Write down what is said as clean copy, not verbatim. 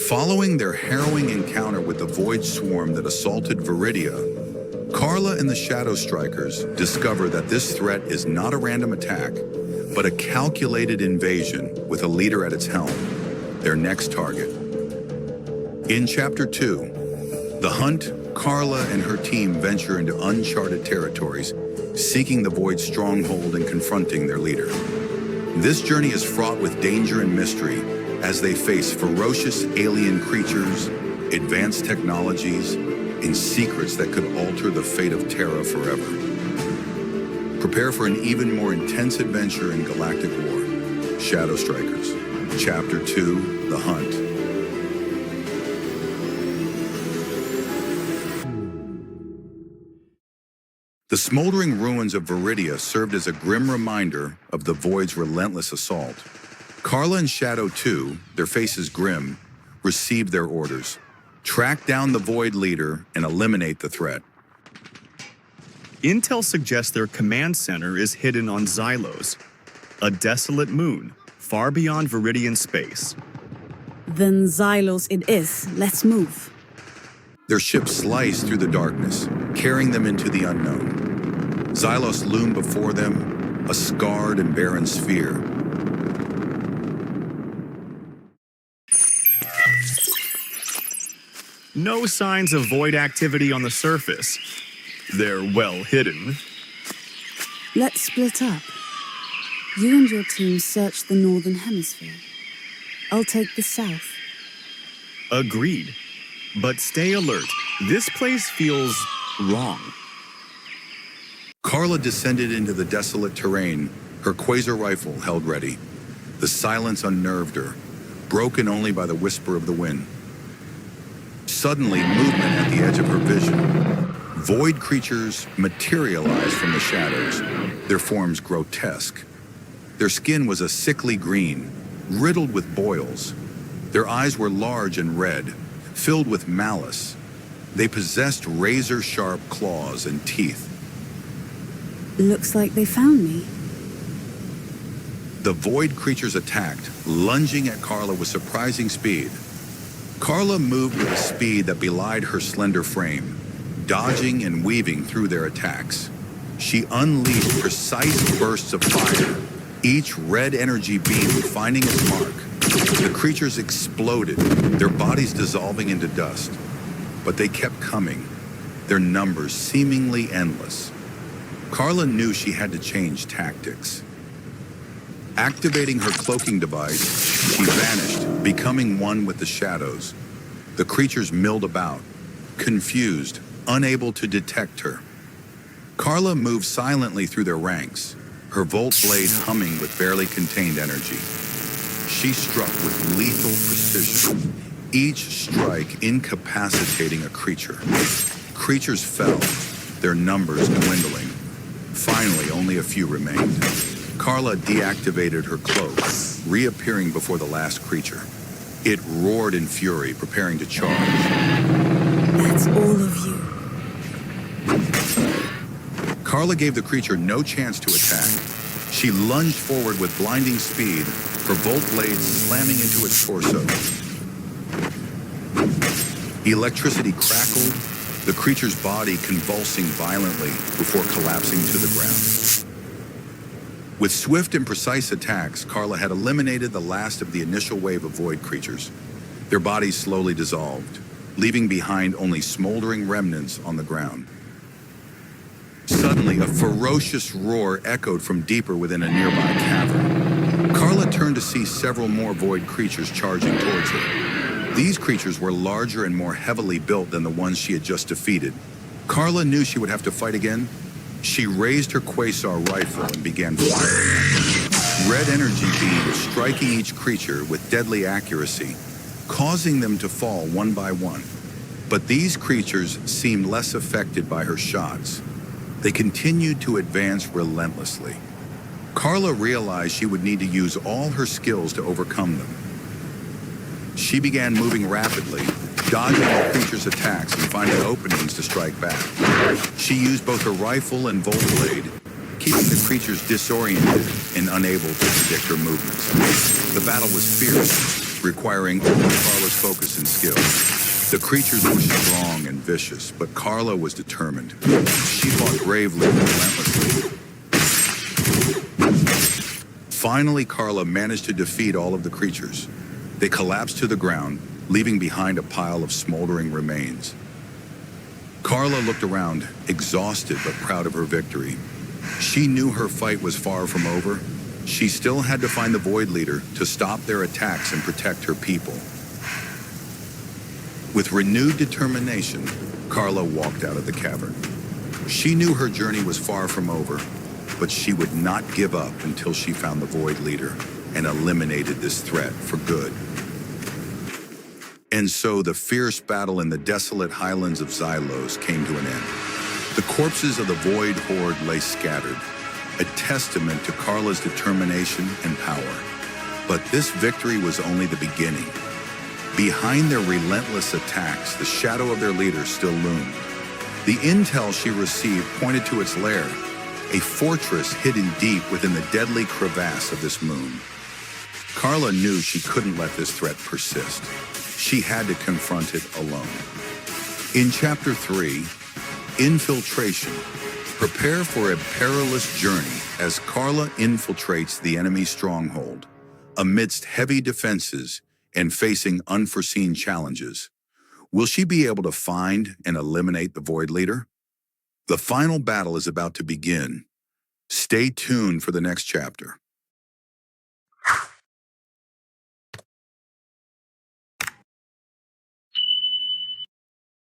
Following their harrowing encounter with the Void Swarm that assaulted Viridia, Carla and the Shadow Strikers discover that this threat is not a random attack, but a calculated invasion with a leader at its helm, their next target. In Chapter 2, The Hunt, Carla and her team venture into uncharted territories, seeking the Void's stronghold and confronting their leader. This journey is fraught with danger and mystery as they face ferocious alien creatures, advanced technologies, and secrets that could alter the fate of Terra forever. Prepare for an even more intense adventure in galactic war. Shadow Strikers, Chapter 2, The Hunt. The smoldering ruins of Viridia served as a grim reminder of the Void's relentless assault. Carla and Shadow 2, their faces grim, received their orders. Track down the Void leader and eliminate the threat. Intel suggests their command center is hidden on Xylos, a desolate moon far beyond Viridian space. Then Xylos it is. Let's move. Their ship sliced through the darkness, carrying them into the unknown. Xylos loomed before them, a scarred and barren sphere. No signs of Void activity on the surface. They're well hidden. Let's split up. You and your team search the northern hemisphere. I'll take the south. Agreed. But stay alert. This place feels wrong. Carla descended into the desolate terrain, her quasar rifle held ready. The silence unnerved her, broken only by the whisper of the wind. Suddenly, movement at the edge of her vision. Void creatures materialized from the shadows, their forms grotesque. Their skin was a sickly green, riddled with boils. Their eyes were large and red, filled with malice. They possessed razor-sharp claws and teeth. Looks like they found me. The Void creatures attacked, lunging at Carla with surprising speed. Carla moved with a speed that belied her slender frame, dodging and weaving through their attacks. She unleashed precise bursts of fire, each red energy beam finding its mark. The creatures exploded, their bodies dissolving into dust. But they kept coming, their numbers seemingly endless. Carla knew she had to change tactics. Activating her cloaking device, she vanished, becoming one with the shadows. The creatures milled about, confused, unable to detect her. Carla moved silently through their ranks, her volt blade humming with barely contained energy. She struck with lethal precision, each strike incapacitating a creature. Creatures fell, their numbers dwindling. Finally, only a few remained. Carla deactivated her cloak, reappearing before the last creature. It roared in fury, preparing to charge. That's all of you. Carla gave the creature no chance to attack. She lunged forward with blinding speed, her volt blade slamming into its torso. Electricity crackled, the creature's body convulsing violently before collapsing to the ground. With swift and precise attacks, Carla had eliminated the last of the initial wave of Void creatures. Their bodies slowly dissolved, leaving behind only smoldering remnants on the ground. Suddenly, a ferocious roar echoed from deeper within a nearby cavern. Carla turned to see several more Void creatures charging towards her. These creatures were larger and more heavily built than the ones she had just defeated. Carla knew she would have to fight again. She raised her quasar rifle and began firing. Red energy beams striking each creature with deadly accuracy, causing them to fall one by one. But these creatures seemed less affected by her shots. They continued to advance relentlessly. Carla realized she would need to use all her skills to overcome them. She began moving rapidly, dodging the creature's attacks and finding openings to strike back. She used both her rifle and volt blade, keeping the creatures disoriented and unable to predict her movements. The battle was fierce, requiring all of Carla's focus and skill. The creatures were strong and vicious, but Carla was determined. She fought bravely and relentlessly. Finally, Carla managed to defeat all of the creatures. They collapsed to the ground, leaving behind a pile of smoldering remains. Carla looked around, exhausted but proud of her victory. She knew her fight was far from over. She still had to find the Void Leader to stop their attacks and protect her people. With renewed determination, Carla walked out of the cavern. She knew her journey was far from over, but she would not give up until she found the Void Leader and eliminated this threat for good. And so the fierce battle in the desolate highlands of Xylos came to an end. The corpses of the Void Horde lay scattered, a testament to Carla's determination and power. But this victory was only the beginning. Behind their relentless attacks, the shadow of their leader still loomed. The intel she received pointed to its lair, a fortress hidden deep within the deadly crevasse of this moon. Carla knew she couldn't let this threat persist. She had to confront it alone. In Chapter 3, Infiltration, prepare for a perilous journey as Carla infiltrates the enemy's stronghold, amidst heavy defenses and facing unforeseen challenges. Will she be able to find and eliminate the Void Leader? The final battle is about to begin. Stay tuned for the next chapter.